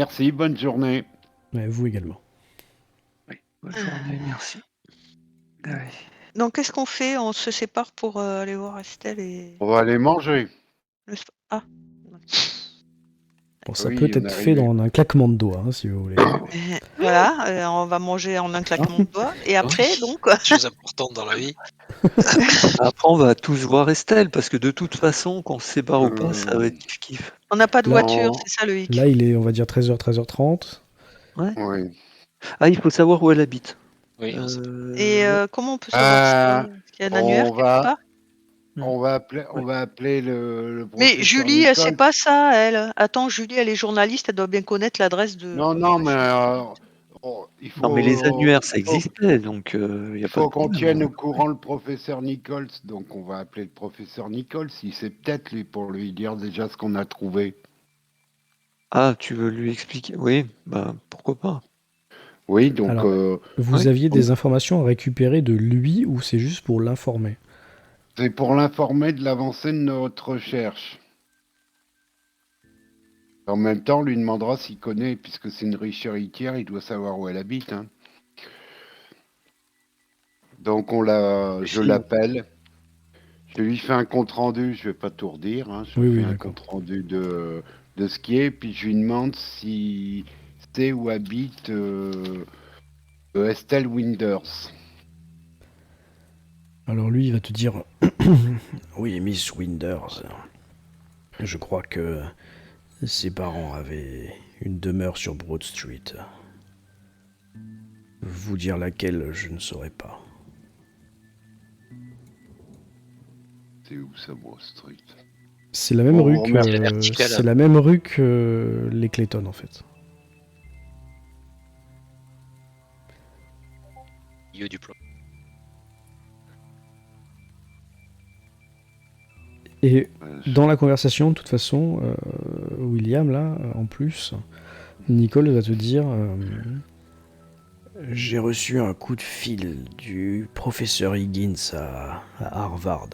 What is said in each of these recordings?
Merci, bonne journée. Ouais, vous également. Oui, bonne journée, merci. Ah oui. Donc qu'est-ce qu'on fait? On se sépare pour aller voir Estelle et On va aller manger. Ah. Bon, ça Oui, peut on être est fait arrivé. dans un claquement de doigts, hein, si vous voulez. Voilà, on va manger en un claquement de doigts. Et après, Oui, donc, chose importante dans la vie. Après, on va tous voir Estelle, parce que de toute façon, qu'on se sépare ou pas, ça va être kiff-kiff. on n'a pas de Là- voiture, Non. c'est ça le hic. Là, il est, on va dire, 13h, 13h30. Ouais. Oui. Ah, il faut savoir où elle habite. Oui, on sait. Et comment on peut savoir ça? Est-ce qu'il y a un annuaire on quelque va, part? on va appeler le Mais professeur Julie, elle sait Nicole. pas ça, elle. Attends, Julie, elle est journaliste, elle doit bien connaître l'adresse de... Non, mais il faut, Non, mais les annuaires, ça existait, donc il il n'y a pas de faut qu'on problème. tienne au courant le professeur Nichols. Donc on va appeler le professeur Nichols. Il sait peut-être lui pour lui dire déjà ce qu'on a trouvé. Ah, tu veux lui expliquer? Oui, bah pourquoi pas. Oui, donc Alors, Vous oui. aviez des informations à récupérer de lui ou c'est juste pour l'informer? c'est pour l'informer de l'avancée de notre recherche. En même temps, on lui demandera s'il connaît, puisque c'est une riche héritière, il doit savoir où elle habite. Hein. Donc je l'appelle. Je lui fais un compte rendu, je vais pas tout redire. Hein. Je Oui, lui fais oui, un d'accord. compte rendu de ce qui est, puis je lui demande si c'est où habite Estelle Winders. Alors lui, il va te dire oui, Miss Winders. Je crois que ses parents avaient une demeure sur Broad Street. Vous dire laquelle, je ne saurais pas. C'est où ça, Broad Street? C'est la même Oh, rue remercie. que verticale. c'est la même rue que les Clayton en fait. Milieu du plan. Et dans la conversation, de toute façon, William, là, en plus, Nicole va te dire j'ai reçu un coup de fil du professeur Higgins à Harvard.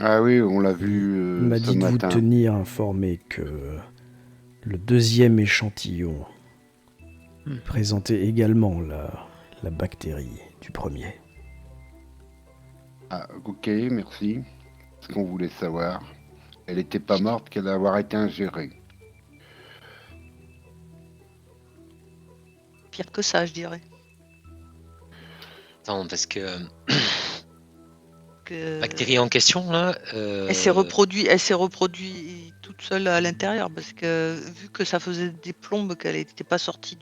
Ah oui, on l'a Il vu m'a ce dit de vous matin. tenir informé que le deuxième échantillon présentait également la bactérie du premier. Ah, ok, merci. Ce qu'on voulait savoir. Elle n'était pas morte qu'elle d'avoir été ingérée. Pire que ça, je dirais. Attends, parce que Que... bactérie en question, là. Elle s'est reproduite toute seule à l'intérieur, parce que vu que ça faisait des plombes qu'elle n'était pas sortie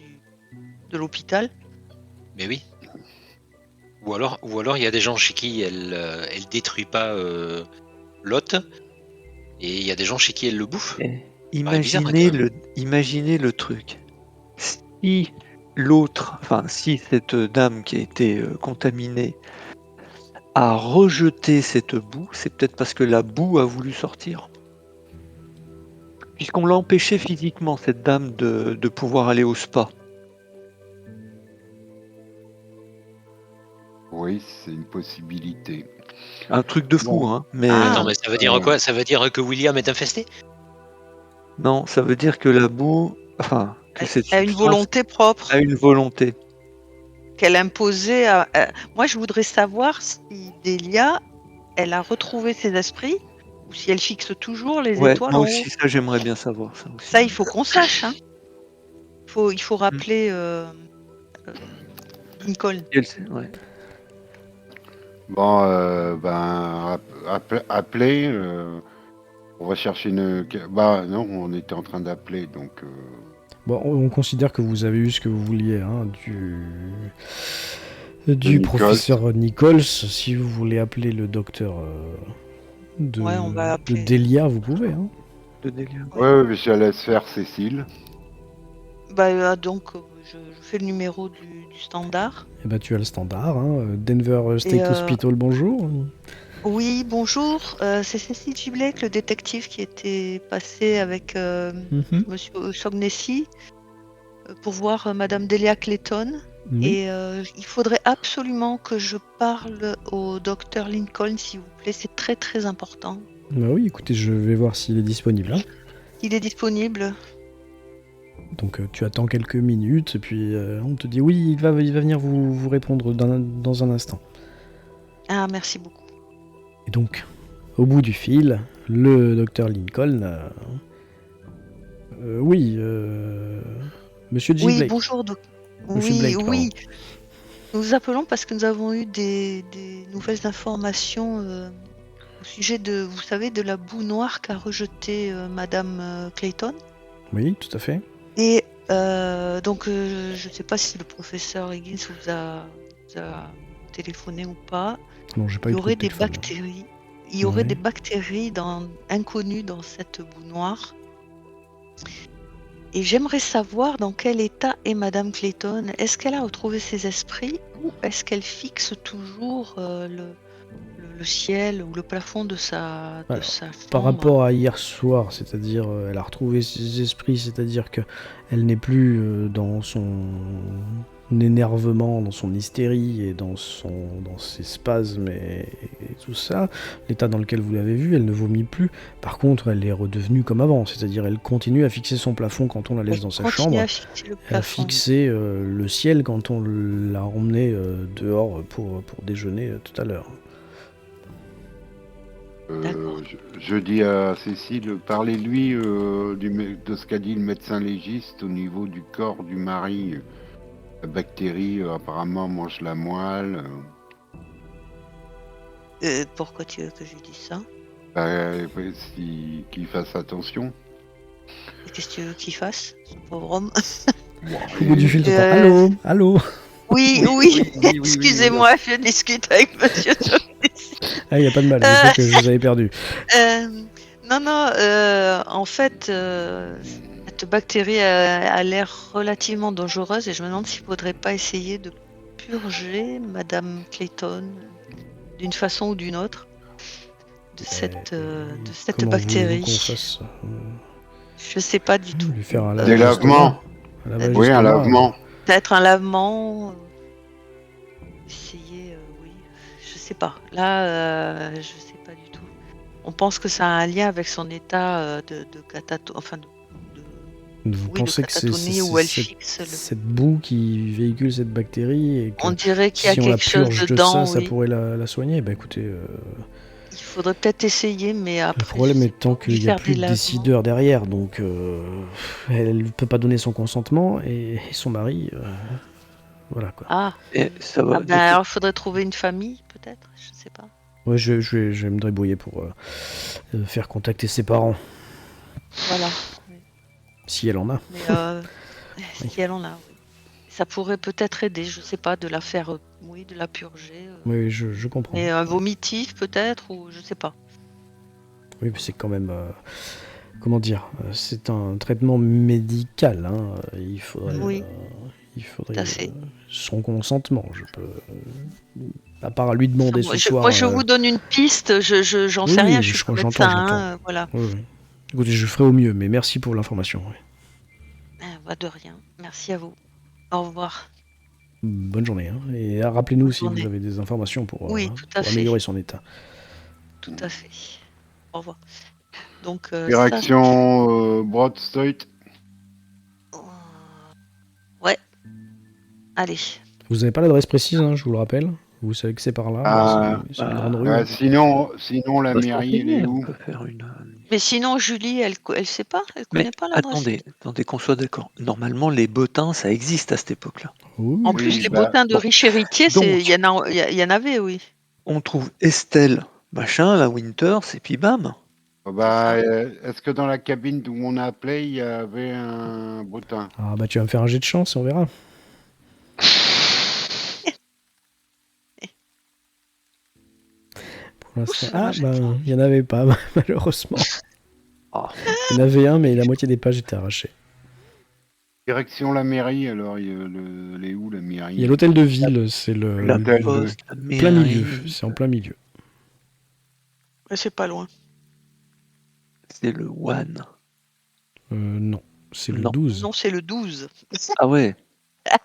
de l'hôpital. Mais oui. Ou alors, il y a des gens chez qui elle détruit pas l'hôte, et il y a des gens chez qui elle le bouffe. Imaginez bizarre, le truc. Si si cette dame qui a été contaminée a rejeté cette boue, c'est peut-être parce que la boue a voulu sortir. Puisqu'on l'a empêché physiquement, cette dame, de pouvoir aller au spa. Oui, c'est une possibilité. Un truc de fou, Bon. hein. Mais Attends, mais ça veut dire quoi? Ça veut dire que William est infesté? non, ça veut dire que la boue, que cette Elle a une substance volonté propre a une volonté. qu'elle imposait à... Moi, je voudrais savoir si Delia, elle a retrouvé ses esprits ou si elle fixe toujours les étoiles Moi en aussi, haut. ça, j'aimerais bien savoir. Ça aussi. Ça, il faut qu'on sache. Hein. Il faut rappeler Lincoln. Ouais. Bon, appeler. On va chercher une. Bah non, on était en train d'appeler, donc. Bon, on considère que vous avez eu ce que vous vouliez hein, du Nichols. professeur Nichols. Si vous voulez appeler le docteur On va de appeler. Delia, vous pouvez. Hein. De Delia. Ouais, je laisse faire Cécile. Donc, je fais le numéro du standard. Et bah, tu as le standard. Hein. Denver State Hospital, bonjour. Oui, bonjour. C'est Cécile Giblec, le détective qui était passé avec Monsieur Sognessy pour voir Madame Delia Clayton. Oui. Et il faudrait absolument que je parle au docteur Lincoln, s'il vous plaît. C'est très très important. Bah oui, écoutez, je vais voir s'il est disponible. Hein. Il est disponible. Donc tu attends quelques minutes, et puis on te dit oui, il va venir vous répondre dans un instant. Ah, merci beaucoup. Et donc, au bout du fil, le docteur Lincoln... oui, Monsieur J. Oui, Blake. bonjour. Monsieur Oui, Blake, oui. Nous vous appelons parce que nous avons eu des nouvelles informations au sujet de, vous savez, de la boue noire qu'a rejetée Madame Clayton. Oui, tout à fait. Et donc, je ne sais pas si le professeur Higgins vous a téléphoné ou pas. Non, j'ai pas Il y eu de coup aurait de des téléphone. bactéries. Il y aurait Ouais. des bactéries inconnues dans cette boue noire. Et j'aimerais savoir dans quel état est Madame Clayton. Est-ce qu'elle a retrouvé ses esprits ou est-ce qu'elle fixe toujours le ciel ou le plafond de sa Alors, chambre? Par rapport à hier soir, c'est-à-dire elle a retrouvé ses esprits, c'est-à-dire que elle n'est plus dans son énervement, dans son hystérie et dans ses spasmes et tout ça, l'état dans lequel vous l'avez vu, elle ne vomit plus. Par contre, elle est redevenue comme avant, c'est-à-dire elle continue à fixer son plafond quand on la laisse Elle dans sa continue chambre. à fixer le Elle a plafond. fixé le ciel quand on l'a emmenée dehors pour déjeuner tout à l'heure. D'accord. Je dis à Cécile, parlez-lui de ce qu'a dit le médecin légiste au niveau du corps du mari. La bactérie apparemment mange la moelle. Pourquoi tu veux que je dise ça? Qu'il fasse attention. Et qu'est-ce que tu veux qu'il fasse, ce pauvre homme? Au bout du fil, t'entends Euh, allô, allô. Oui, excusez-moi, je discute avec monsieur Jones. Ah, il n'y a pas de mal, je sais que je vous avais perdu. Non, en fait, cette bactérie a l'air relativement dangereuse et je me demande s'il ne faudrait pas essayer de purger Madame Clayton d'une façon ou d'une autre de cette Comment bactérie. voulez-vous qu'on fasse Je sais pas du tout. Lui faire un Des lavage lavements. Un lavage Oui, un d'estomac, lavement. Peut-être un lavement. Essayer, oui. Je sais pas. Là, je sais pas du tout. On pense que ça a un lien avec son état de enfin Vous pensez que c'est catatonie où elle fixe le... cette boue qui véhicule cette bactérie et que On dirait qu'il y a si on la quelque chose purge de dedans, ça, ça oui. pourrait la soigner? Bah écoutez, Il faudrait peut-être essayer, mais après... le problème je sais étant pas, qu'il lui n'y a faire plus des de lavements. décideur derrière, donc elle ne peut pas donner son consentement et son mari, voilà quoi. Ah, Et ça va. ben alors il faudrait trouver une famille, peut-être. Je sais pas. Ouais, je vais me débrouiller pour faire contacter ses parents, Voilà. si elle en a. Mais Oui. si elle en a, oui. Ça pourrait peut-être aider, je sais pas, de la faire, oui, de la purger. Oui, je comprends. Mais un vomitif peut-être, ou je sais pas. Oui, mais c'est quand même... comment dire, c'est un traitement médical, hein. Il faudrait, Oui, il faudrait tout à fait. son consentement. Je peux, à part à lui demander ce soir. Moi, je vous donne une piste, j'en oui, sais rien, oui, je suis pas j'entends, médecin, j'entends. hein, voilà. Oui, oui. Écoutez, je ferai au mieux, mais merci pour l'information. Oui. Bah, de rien, merci à vous. Au revoir. Bonne journée, hein. Et rappelez-nous Bonne si journée. vous avez des informations pour, Oui, tout à pour fait. améliorer son état. Tout à fait. Au revoir. Donc, Direction Broad Street. ouais. Allez. Vous n'avez pas l'adresse précise, hein, je vous le rappelle. Vous savez que c'est par là. Ah, c'est une grande rue. Ouais, hein. sinon la On va se mairie, elle renseigner, est on où? peut faire une. Mais sinon, Julie, elle sait pas, elle Mais connaît pas l'adresse. attendez qu'on soit d'accord. Normalement, les bottins, ça existe à cette époque-là. Oui, En oui. plus, Oui, les bah, bottins de bon. riche héritier, Donc. il y en avait, oui. On trouve Estelle, machin, la Winters, et puis bam. bah, est-ce que dans la cabine où on a appelé, il y avait un bottin? Ah bah tu vas me faire un jet de chance et on verra. Pour l'instant. Ah bah il n'y en avait pas, malheureusement. Ah. Il y en avait un, mais la moitié des pages étaient arrachées. Direction la mairie, alors, elle est où la mairie? Il y a l'hôtel de ville, c'est La l'hôtel poste, la plein mairie. milieu. C'est en plein milieu. Mais c'est pas loin. C'est le One. Non, c'est le Non. 12. Non, c'est le 12. Ah ouais. Ah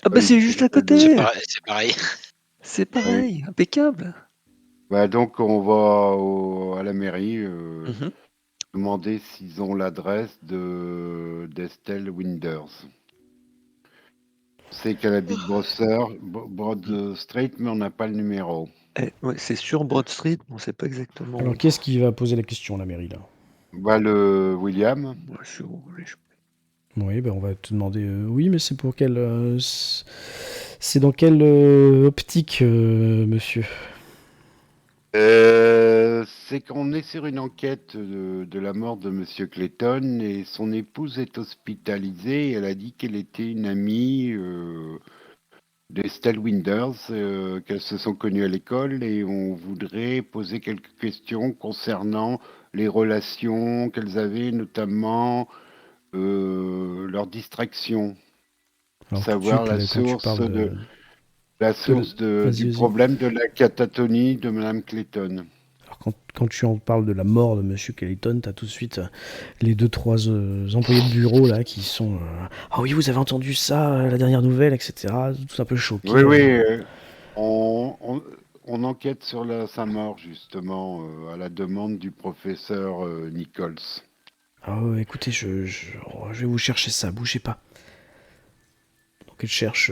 bah Oui, c'est juste à côté. C'est pareil. C'est pareil, impeccable. Bah, donc, on va à la mairie. Mhm. demander s'ils ont l'adresse d'Estelle Winders. On sait qu'elle habite Broad Street, mais on n'a pas le numéro. Ouais, c'est sur Broad Street, mais on ne sait pas exactement Alors, où. qu'est-ce qui va poser la question, la mairie, là? Le William. Ouais, Oui, ben on va te demander. Oui, mais c'est pour quelle. C'est dans quelle optique, monsieur? C'est qu'on est sur une enquête de la mort de Monsieur Clayton et son épouse est hospitalisée. Elle a dit qu'elle était une amie d'Estelle Winders, qu'elles se sont connues à l'école et on voudrait poser quelques questions concernant les relations qu'elles avaient, notamment leur distraction. Alors, tout de Savoir suite, la là, quand tu source parles de. Vas-y, du vas-y. problème de la catatonie de Madame Clayton. Alors, quand tu en parles de la mort de Monsieur Clayton, t'as tout de suite les 2-3 employés de bureau là qui sont ah oui, vous avez entendu ça, la dernière nouvelle, etc. Tout un peu choqués. Oui, on enquête sur sa mort, justement, à la demande du professeur Nichols. Ah ouais, écoutez, je vais vous chercher ça, bougez pas. Donc elle cherche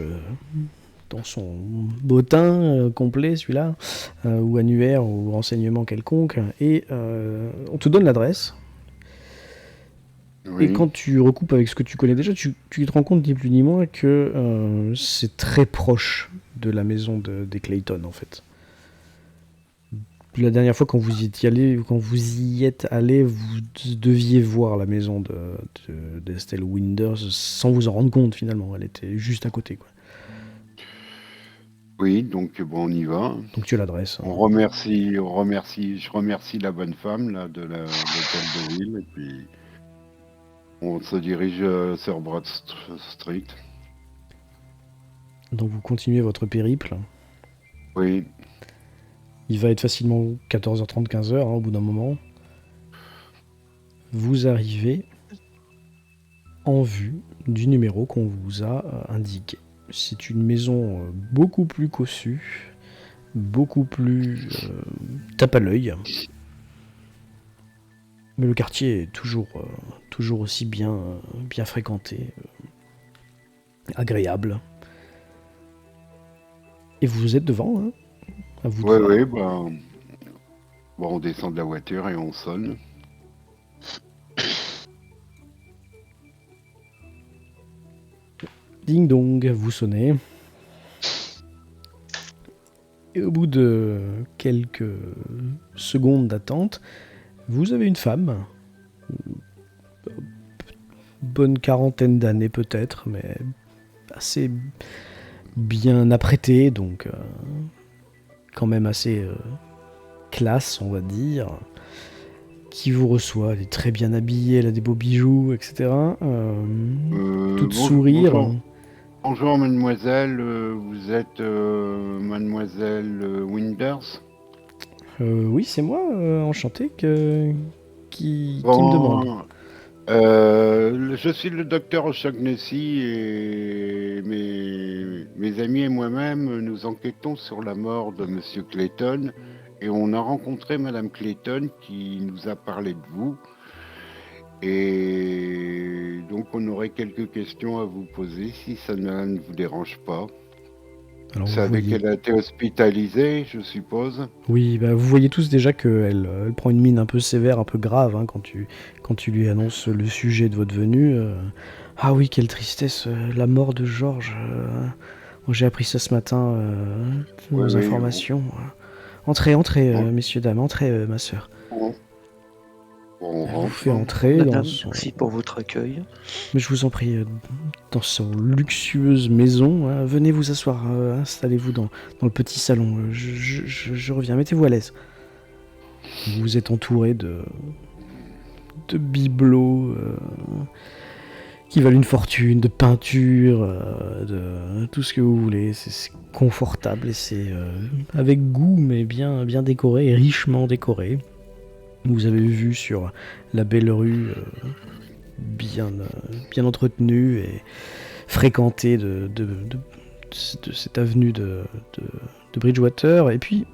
dans son bottin complet, celui-là, ou annuaire, ou renseignement quelconque, et on te donne l'adresse. Oui. Et quand tu recoupes avec ce que tu connais déjà, tu te rends compte ni plus ni moins que c'est très proche de la maison des Clayton, en fait. La dernière fois, quand vous y êtes allé, vous deviez voir la maison d'Estelle Winders sans vous en rendre compte, finalement. Elle était juste à côté, quoi. Oui, donc bon, on y va. Donc tu as l'adresse. Je remercie la bonne femme là, de l'hôtel de ville, et puis on se dirige sur Broad Street. Donc vous continuez votre périple. Oui, Il va être facilement 14h30, 15h, au bout d'un moment. Vous arrivez en vue du numéro qu'on vous a indiqué. C'est une maison beaucoup plus cossue, beaucoup plus tape à l'œil. Mais le quartier est toujours aussi bien fréquenté, agréable. Et vous êtes devant, hein, à vous de voir. oui, bon, on descend de la voiture et on sonne. Ding dong, vous sonnez. Et au bout de quelques secondes d'attente, vous avez une femme, bonne quarantaine d'années peut-être, mais assez bien apprêtée, donc quand même assez classe, on va dire, qui vous reçoit. Elle est très bien habillée, elle a des beaux bijoux, etc. Toute sourire. Bonjour mademoiselle, vous êtes mademoiselle Winders? Oui, c'est moi, enchanté, qui me demande. Je suis le docteur O'Shaughnessy et mes amis et moi-même, nous enquêtons sur la mort de Monsieur Clayton et on a rencontré Madame Clayton qui nous a parlé de vous. Et donc on aurait quelques questions à vous poser si ça ne vous dérange pas. Alors, Vous savez qu'elle a été hospitalisée, je suppose. Oui, bah, vous voyez tous déjà qu'elle elle prend une mine un peu sévère, un peu grave, hein, quand tu lui annonces le sujet de votre venue. Ah oui, quelle tristesse, la mort de Georges. J'ai appris ça ce matin, aux informations. Entrez, messieurs, dames, entrez, ma sœur. On Elle vous fait entrer Madame, dans son... merci pour votre accueil. Mais je vous en prie, dans son luxueuse maison, hein, venez vous asseoir, installez-vous dans le petit salon, je reviens, mettez-vous à l'aise. Vous êtes entouré de bibelots qui valent une fortune, de peintures, de tout ce que vous voulez. C'est confortable et c'est avec goût, mais bien décoré et richement décoré. Vous avez vu sur la belle rue bien entretenue et fréquentée de cette avenue de Bridgewater. Et puis,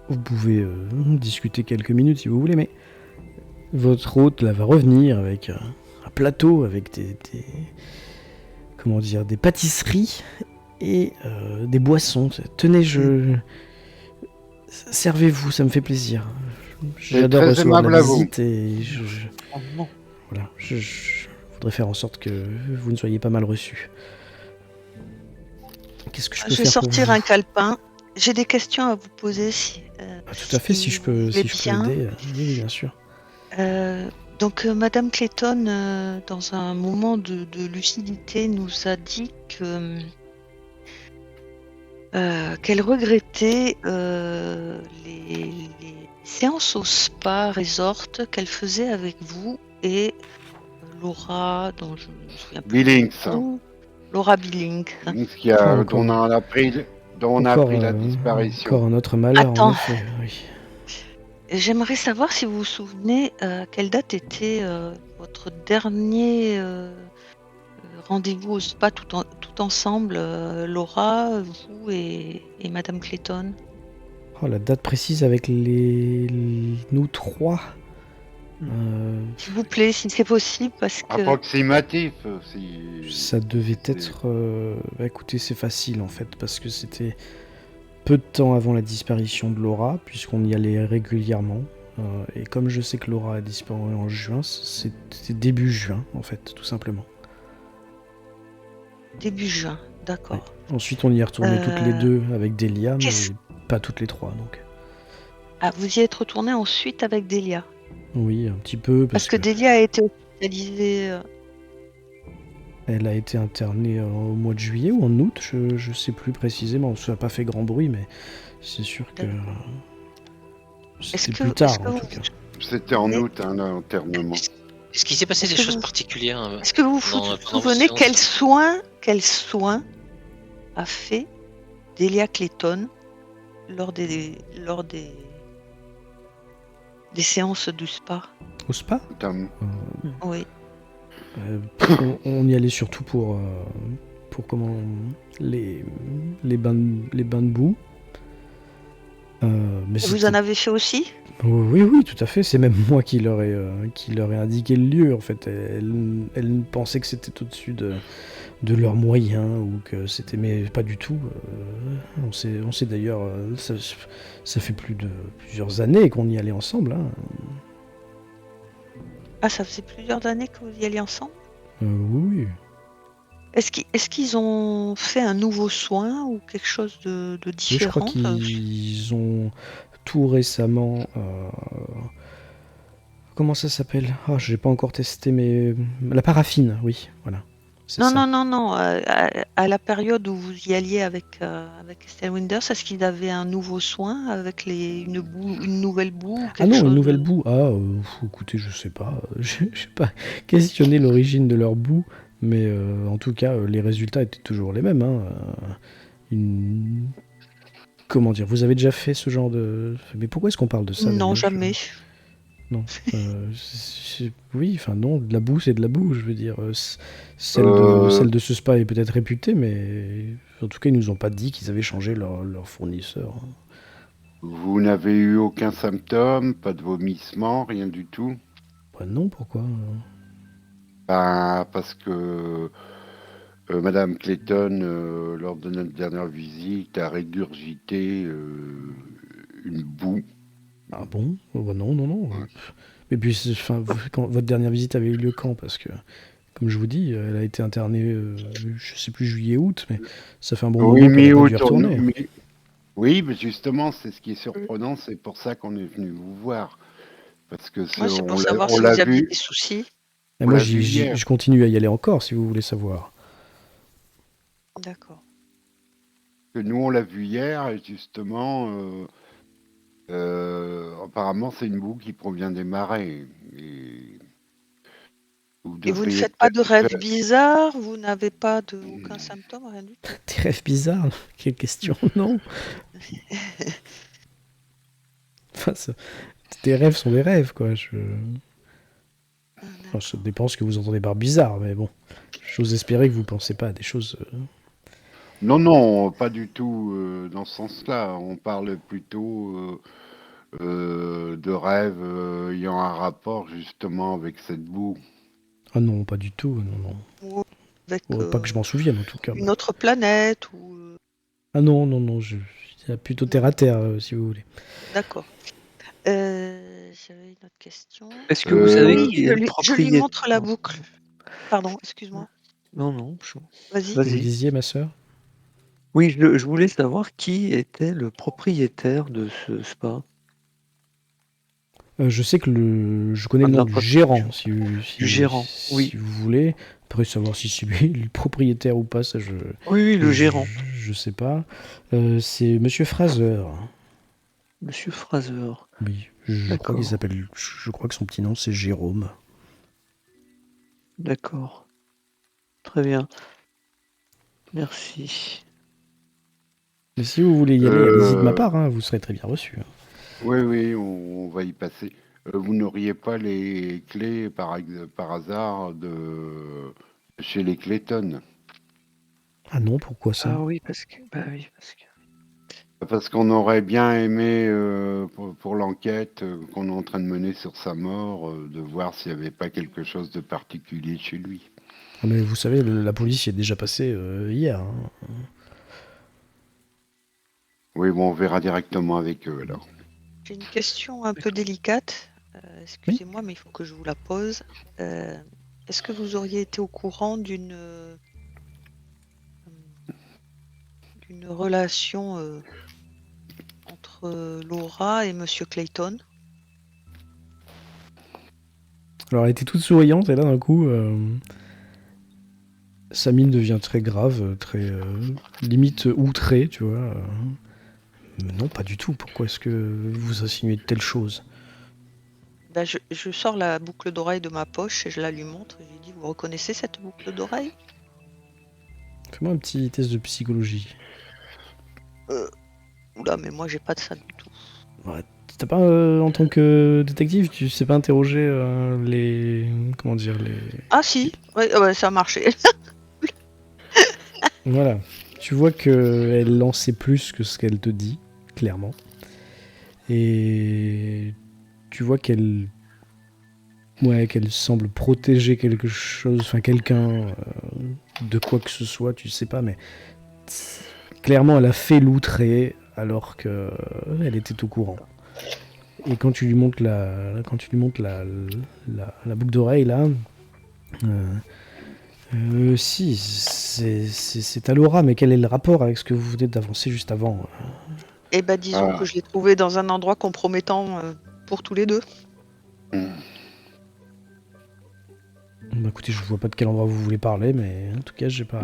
vous pouvez discuter quelques minutes si vous voulez, mais votre hôte là va revenir avec un plateau avec comment dire, des pâtisseries et des boissons. Tenez, servez-vous, ça me fait plaisir. J'adore très recevoir de aimable la à vous. visite et Oh non. voilà, je voudrais faire en sorte que vous ne soyez pas mal reçus. Qu'est-ce que je peux Je vais faire pour sortir vous? un calepin. J'ai des questions à vous poser Ah, tout à fait, si je vous peux, voulez si je peux bien. aider. Oui, bien sûr. Donc, Madame Clayton, dans un moment de lucidité, nous a dit qu'elle regrettait les séances au spa resort qu'elle faisait avec vous et Laura, dont je me souviens plus. Billings. Laura Billing. Encore. Dont on a appris la disparition. Encore un autre malheur, en Attends. effet. Oui. J'aimerais savoir si vous vous souvenez quelle date était votre dernier rendez-vous au spa tout ensemble, Laura, vous et Madame Clayton. Oh, la date précise avec nous trois. S'il vous plaît, si c'est possible, parce que Approximatif. Ça devait être... bah, écoutez, c'est facile en fait, parce que c'était peu de temps avant la disparition de Laura, puisqu'on y allait régulièrement. Et comme je sais que Laura a disparu en juin, c'était début juin en fait, tout simplement. début juin, d'accord. Ouais. Ensuite, on y est retourné toutes les deux avec Delia, mais pas toutes les trois donc. Ah, vous y êtes retourné ensuite avec Delia? Oui, un petit peu, Parce que Delia a été hospitalisée. Elle a été internée au mois de juillet ou en août, je sais plus précisément. Ça n'a pas fait grand bruit, mais c'est sûr que c'était plus tard en tout cas. C'était en août, l'internement. Est-ce qu'il s'est passé des choses particulières Est-ce que vous vous souvenez quel soin a fait Delia Clayton lors des séances du spa? Au spa? Oui. On y allait surtout pour comment les bains de boue. Mais vous en avez fait aussi? Oui, tout à fait. C'est même moi qui leur ai indiqué le lieu. En fait, elle pensait que c'était au-dessus de leurs moyens ou que c'était, mais pas du tout. On sait d'ailleurs, ça fait plusieurs années qu'on y allait ensemble. Hein. Ah, ça faisait plusieurs années que vous y alliez ensemble? Oui. Est-ce qu'ils ont fait un nouveau soin ou quelque chose de différent? Oui, je crois qu'ils ont tout récemment... Comment ça s'appelle? Ah, j'ai pas encore testé, mais... La paraffine, oui, voilà. Non. À la période où vous y alliez avec Estelle Winders, est-ce qu'ils avaient un nouveau soin avec une nouvelle boue ou quelque chose une nouvelle boue. Écoutez, je sais pas. Je sais pas questionner l'origine de leur boue, mais en tout cas, les résultats étaient toujours les mêmes. Hein. Comment dire? Vous avez déjà fait ce genre de... Mais pourquoi est-ce qu'on parle de ça? Non, jamais. Non. Oui, enfin non, de la boue, c'est de la boue, je veux dire. Celle de ce spa est peut-être réputée, mais en tout cas, ils nous ont pas dit qu'ils avaient changé leur fournisseur. Vous n'avez eu aucun symptôme, pas de vomissement, rien du tout? Bah non, pourquoi? Parce que Madame Clayton, lors de notre dernière visite, a régurgité une boue. Ah bon? Bah non. Ouais. Et puis, quand votre dernière visite avait eu lieu quand? Parce que, comme je vous dis, elle a été internée, je sais plus, juillet-août, mais ça fait un bon moment qu'elle n'a pas dû retourner. Oui, mais justement, c'est ce qui est surprenant, c'est pour ça qu'on est venu vous voir. Parce que c'est pour savoir si vous aviez des soucis. Et moi, je continue à y aller encore, si vous voulez savoir. D'accord. Nous, on l'a vu hier, et justement... apparemment, c'est une boue qui provient des marais. Et vous ne faites pas de rêves bizarres? Vous n'avez pas aucun symptôme, rien du tout? Des rêves bizarres? Quelle question? Non. Des rêves sont des rêves, quoi. Ça dépend ce que vous entendez par bizarre, mais bon. J'ose espérer que vous ne pensez pas à des choses... Non, pas du tout dans ce sens-là. On parle plutôt de rêve ayant un rapport justement avec cette boue. Ah non, pas du tout, non. Ou avec Pas que je m'en souvienne en tout cas. une autre planète ou... Ah non, c'est plutôt terre à terre, si vous voulez. D'accord. J'avais une autre question. Est-ce que vous savez Oui, qui est le je lui propriétaire? montre la boucle. Pardon, excuse-moi. Non, Vas-y. Vous vas-y. disiez, ma sœur? Oui, je voulais savoir qui était le propriétaire de ce spa. Je sais que je connais Ah, le de nom du l'infrastructure. gérant, Du gérant, si oui. vous voulez. Après, savoir si c'est lui le propriétaire ou pas, ça Oui, le gérant. je sais pas. C'est Monsieur Fraser. Monsieur Fraser. Oui, je crois qu'il D'accord. s'appelle. Je crois que son petit nom c'est Jérôme. D'accord. Très bien. Merci. Mais si vous voulez y aller, allez-y de ma part, hein, vous serez très bien reçu. Oui, on va y passer. Vous n'auriez pas les clés par hasard de chez les Clayton? Ah non, pourquoi ça? Ah oui, parce que. Bah oui, parce que. Parce qu'on aurait bien aimé, pour l'enquête qu'on est en train de mener sur sa mort, de voir s'il n'y avait pas quelque chose de particulier chez lui. Ah, mais vous savez, la police y est déjà passée hier. Hein. Oui, bon, on verra directement avec eux alors. J'ai une question un peu délicate. Excusez-moi, mais il faut que je vous la pose. Est-ce que vous auriez été au courant d'une relation entre Laura et Monsieur Clayton? Alors elle était toute souriante et là d'un coup, sa mine devient très grave, très limite outrée, tu vois. Mais non, pas du tout. Pourquoi est-ce que vous insinuez de telles choses? Ben, je sors la boucle d'oreille de ma poche et je la lui montre. Je lui dis, vous reconnaissez cette boucle d'oreille? Fais-moi un petit test de psychologie. Oula, mais moi j'ai pas de ça du tout. Ouais, t'as pas, en tant que détective, tu sais pas interroger les... Comment dire, les... Ah si, ouais, ça a marché. Voilà. Tu vois qu'elle en sait plus que ce qu'elle te dit, clairement. Et tu vois qu'elle semble protéger quelque chose, enfin quelqu'un de quoi que ce soit, tu sais pas, mais clairement elle a fait l'outrée alors que elle était au courant. Et quand tu lui montres la boucle d'oreille là, si c'est à Laura, mais quel est le rapport avec ce que vous venez d'avancer juste avant? Et ben disons Ah. que je l'ai trouvé dans un endroit compromettant pour tous les deux. Bah écoutez, je vois pas de quel endroit vous voulez parler, mais en tout cas j'ai pas...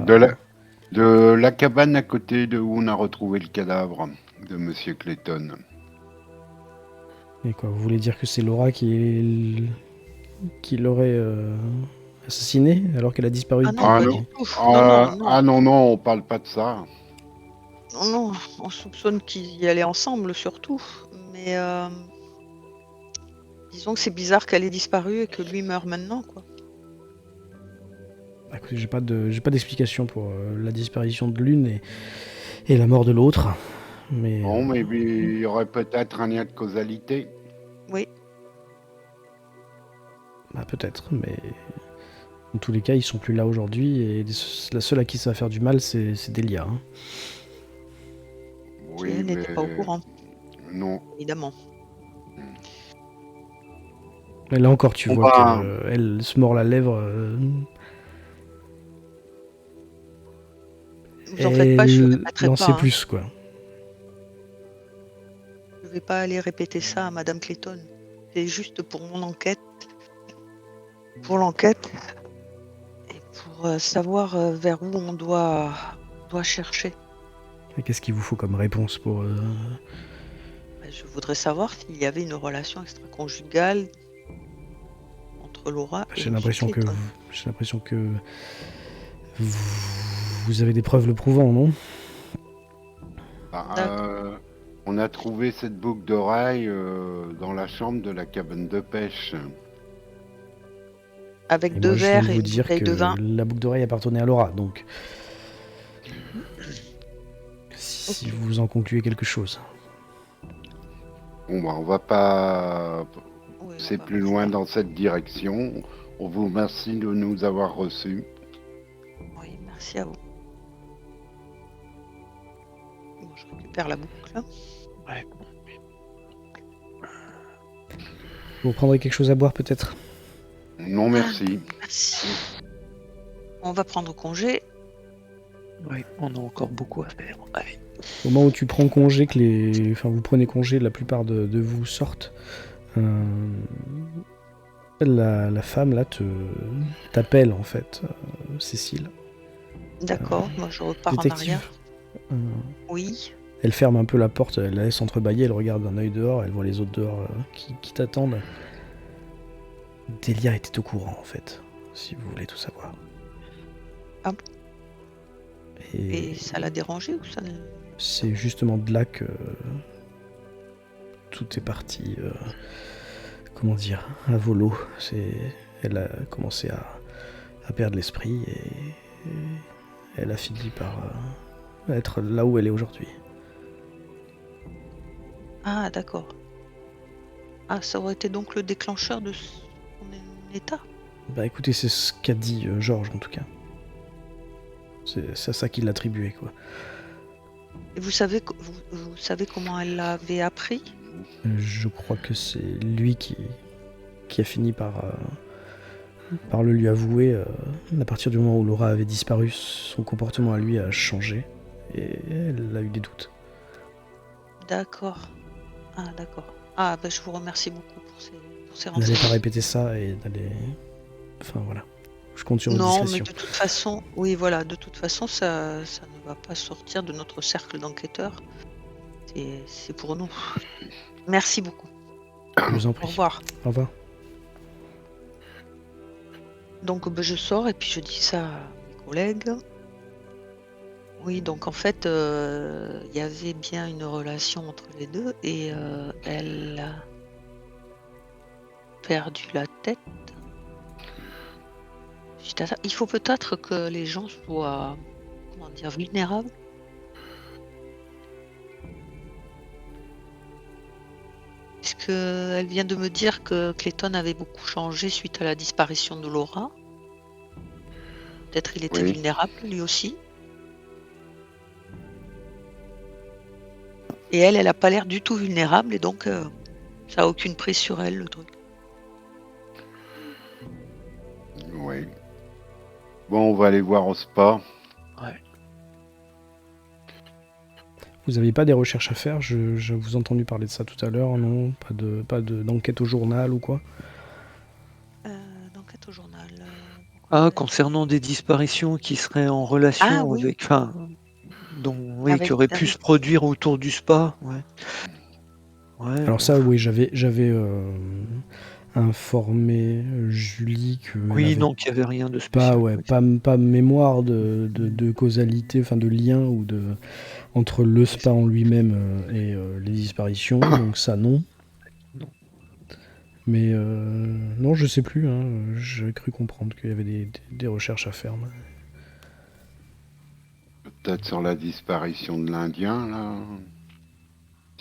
De la cabane à côté de où on a retrouvé le cadavre de Monsieur Clayton. Et quoi, vous voulez dire que c'est Laura qui l'aurait assassinée alors qu'elle a disparu Ah depuis... non, Ah pas non. du tout. Non. Ah non, on parle pas de ça. Non, on soupçonne qu'ils y allaient ensemble surtout. Mais disons que c'est bizarre qu'elle ait disparu et que lui meure maintenant, quoi. Bah, écoutez, j'ai pas d'explication pour la disparition de l'une et la mort de l'autre. Mais, Bon, mais il y aurait peut-être un lien de causalité. Oui. bah, peut-être, mais en tous les cas, ils sont plus là aujourd'hui et la seule à qui ça va faire du mal, c'est Delia. Hein. Oui, Elle mais n'était pas au courant, non. évidemment. Mais là encore, tu On vois va- qu'elle se mord la lèvre. Vous en faites pas, je ne répéterai n'en pas. sait Hein. plus, quoi. Je vais pas aller répéter ça à Madame Clayton. C'est juste pour mon enquête. Pour l'enquête. Et pour savoir vers où on doit chercher. Et qu'est-ce qu'il vous faut comme réponse pour... Je voudrais savoir s'il y avait une relation extra-conjugale entre Laura et J'ai M. l'impression Clayton. que vous avez des preuves le prouvant, non? On a trouvé cette boucle d'oreille dans la chambre de la cabane de pêche. Avec Et deux moi, je verres viens de et vous une dire bouteille que de vin. la boucle d'oreille appartenait à Laura, donc... Si Ok. vous en concluez quelque chose. Bon, bah, on va pas Oui, on pousser va plus rester loin là. dans cette direction. On vous remercie de nous avoir reçus. Oui, merci à vous. Bon, je récupère la boucle. Ouais. Vous prendrez quelque chose à boire peut-être? Non, merci. Merci. On va prendre congé. Ouais, on a encore beaucoup à faire. Allez. Au moment où tu prends congé, enfin vous prenez congé, la plupart de vous sortent. La femme là t'appelle en fait, Cécile. D'accord, moi je repars en Détective. arrière. Oui. Elle ferme un peu la porte, elle la laisse entrebâillée, elle regarde d'un œil dehors, elle voit les autres dehors qui t'attendent. Delia était au courant en fait, si vous voulez tout savoir. Ah. Et Et ça l'a dérangé ou ça ne... c'est justement de là que tout est parti, comment dire, à volo. Elle a commencé à perdre l'esprit et elle a fini par être là où elle est aujourd'hui. Ah, d'accord. Ah, ça aurait été donc le déclencheur de son état. Bah écoutez, c'est ce qu'a dit Georges en tout cas. C'est à ça qu'il l'attribuait quoi. Et vous savez, vous savez comment elle l'avait appris? Je crois que c'est lui qui a fini par le lui avouer. À partir du moment où Laura avait disparu, son comportement à lui a changé et elle a eu des doutes. D'accord. Ah, d'accord. Ah, bah, je vous remercie beaucoup pour ces N'allez pas renseignements. répéter ça et d'aller... Enfin voilà. Je compte sur votre Non, mais discrétion. de toute façon, oui, voilà, de toute façon, ça ne va pas sortir de notre cercle d'enquêteurs. C'est pour nous. Merci beaucoup. Je vous en Au prie. revoir. Au revoir. Donc, bah, je sors et puis je dis ça à mes collègues. Oui, donc en fait, il y avait bien une relation entre les deux et elle a perdu la tête. Suite à ça. Il faut peut-être que les gens soient, comment dire, vulnérables. Puisqu'elle vient de me dire que Clayton avait beaucoup changé suite à la disparition de Laura. Peut-être il était Oui. vulnérable lui aussi. Et elle a pas l'air du tout vulnérable et donc ça a aucune prise sur elle le truc. Oui. Bon, on va aller voir au spa. Ouais. Vous n'aviez pas des recherches à faire? Je vous ai entendu parler de ça tout à l'heure, non? Pas d'enquête au journal ou quoi? D'enquête au journal. Ah, concernant des disparitions qui seraient en Ah relation oui, avec, enfin, oui, qui avec auraient pu David. se produire autour du spa, ouais. Ouais, Alors bon. ça, oui, j'avais informé Julie que elle Oui, avait non, qu'il n'y avait rien de pas, spécial. ouais, Oui. pas mémoire de causalité, enfin de lien ou entre le spa en lui-même et les disparitions, donc ça non. Non. Mais non, je sais plus, hein, j'ai cru comprendre qu'il y avait des recherches à faire. Peut-être sur la disparition de l'Indien, là.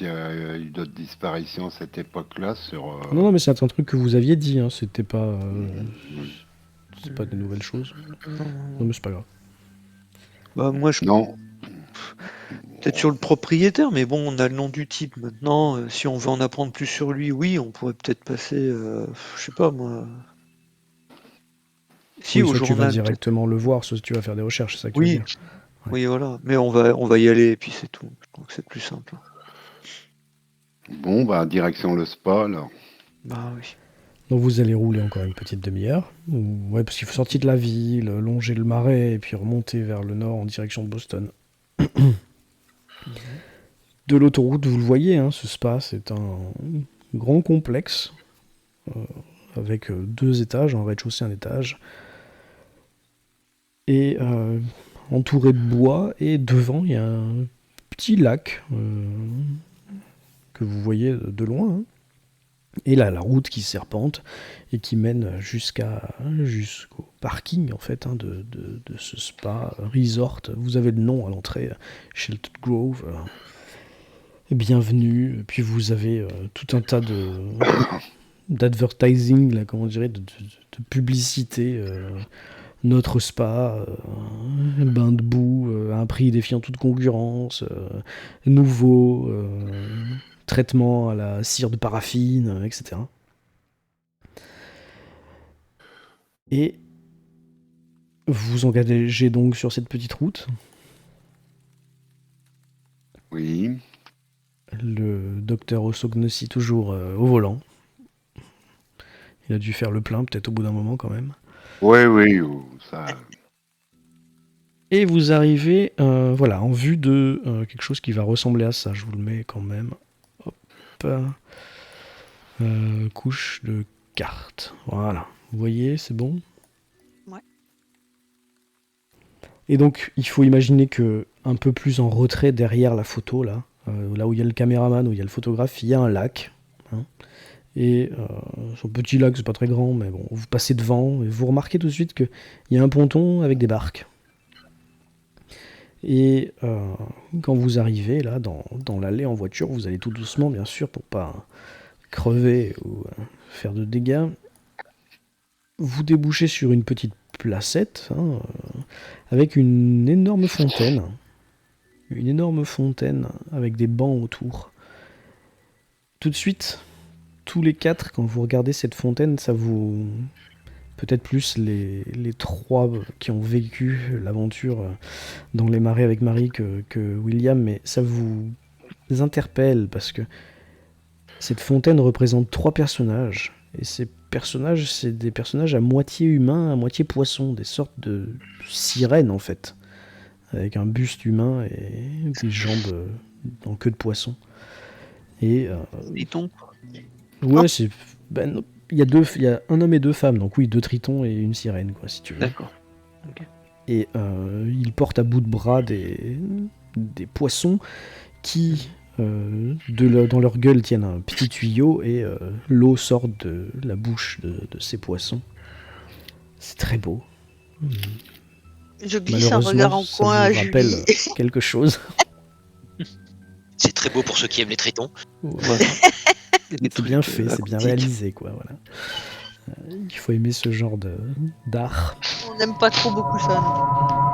Il y a eu d'autres disparitions à cette époque-là sur... Non, mais c'est un truc que vous aviez dit, hein, c'était pas... oui. c'est pas des nouvelles choses. Non. Non, mais c'est pas grave. Bah, moi, Non, peut-être sur le propriétaire, mais bon, on a le nom du type maintenant. Si on veut en apprendre plus sur lui, oui, on pourrait peut-être passer, je sais pas moi. Si, Oui, au soit tu vas journal, peut-être. directement le voir, soit tu vas faire des recherches, c'est ça que tu veux Oui, dire. Ouais. oui, voilà. Mais on va y aller et puis c'est tout. Je crois que c'est plus simple. bon, bah, direction le spa, alors. Bah oui. Donc vous allez rouler encore une petite demi-heure. Ouais, parce qu'il faut sortir de la ville, longer le marais et puis remonter vers le nord en direction de Boston. De l'autoroute, vous le voyez, hein, ce spa, c'est un grand complexe avec 2 étages, un rez-de-chaussée, un étage, et entouré de bois. Et devant, il y a un petit lac que vous voyez de loin. Hein. Et là, la route qui serpente et qui mène jusqu'au parking en fait, hein, de ce spa resort. Vous avez le nom à l'entrée, Sheltered Grove. bienvenue. Et puis vous avez tout un tas d'advertising, là, comment on dirait, de publicité. Notre spa, bain de boue, à un prix défiant toute concurrence, nouveau, traitement à la cire de paraffine, etc. Et vous vous engagez donc sur cette petite route. Oui. Le docteur Osognosi toujours au volant. Il a dû faire le plein peut-être au bout d'un moment quand même. Oui, ça. Et vous arrivez voilà, en vue de quelque chose qui va ressembler à ça. Je vous le mets quand même. Hop. Couche de carte. Voilà. Vous voyez, c'est bon ? Ouais. Et donc, il faut imaginer que un peu plus en retrait derrière la photo, là où il y a le caméraman, où il y a le photographe, il y a un lac. Hein. Et son petit lac, c'est pas très grand, mais bon, vous passez devant et vous remarquez tout de suite qu'il y a un ponton avec des barques. Et quand vous arrivez là dans l'allée en voiture, vous allez tout doucement, bien sûr, pour pas crever ou faire de dégâts. Vous débouchez sur une petite placette avec une énorme fontaine. Une énorme fontaine avec des bancs autour. Tout de suite, tous les quatre, quand vous regardez cette fontaine, ça vous... Peut-être plus les trois qui ont vécu l'aventure dans les marais avec Marie que William, mais ça vous interpelle parce que cette fontaine représente trois personnages. Et ces personnages, c'est des personnages à moitié humains, à moitié poissons, des sortes de sirènes en fait, avec un buste humain et des jambes en queue de poisson. Et Tritons. ouais, c'est ben, il y a un homme et deux femmes, donc oui, deux tritons et une sirène, quoi, si tu veux. D'accord. Ok. Et ils portent à bout de bras des poissons qui, dans leur gueule, tiennent un petit tuyau et l'eau sort de la bouche de ces poissons. C'est très beau. Je glisse un regard en ça coin à vous rappelle Julie. quelque chose. C'est très beau pour ceux qui aiment les tritons. Voilà. C'est bien fait, c'est bien réalisé, quoi. Voilà. Il faut aimer ce genre d'art. On n'aime pas trop beaucoup ça. Non.